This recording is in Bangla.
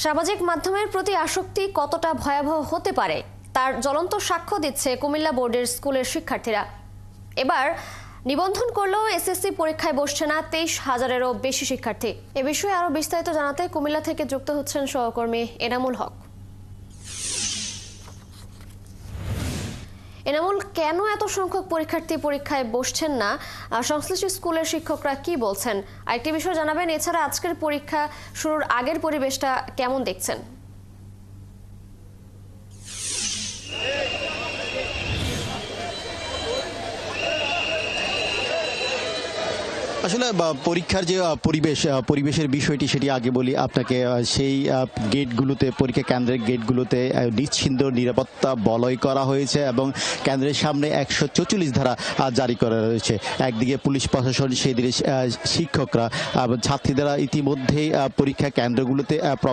সামাজিক মাধ্যমের প্রতি আসক্তি কতটা ভয়াবহ হতে পারে তার জ্বলন্ত সাক্ষ্য দিচ্ছে কুমিল্লা বোর্ডের স্কুলের শিক্ষার্থীরা। এবার নিবন্ধন করলেও এসএসসি পরীক্ষায় বসছে না 23,000-এরও বেশি শিক্ষার্থী। এ বিষয়ে আরো বিস্তারিত জানাতে কুমিল্লা থেকে যুক্ত হচ্ছেন সহকর্মী এনামুল হক। এনামুল, কেন এত সংখ্যক পরীক্ষার্থী পরীক্ষায় বসছেন না, সংশ্লিষ্ট স্কুলের শিক্ষকরা কি বলছেন? আরেকটি বিষয় জানাবেন, এছাড়া আজকের পরীক্ষা শুরুর আগের পরিবেশটা কেমন দেখছেন? আসলে পরীক্ষার যে পরিবেশের বিষয়টি সেটি আগে বলি আপনাকে। সেই গেটগুলোতে, পরীক্ষা কেন্দ্রের গেটগুলোতে নিশ্চিন্ত নিরাপত্তা বলয় করা হয়েছে এবং কেন্দ্রের সামনে 144 ধারা জারি করা রয়েছে। একদিকে পুলিশ প্রশাসন, সেই দিকে শিক্ষকরা, ছাত্রীরা ইতিমধ্যেই পরীক্ষা কেন্দ্রগুলোতে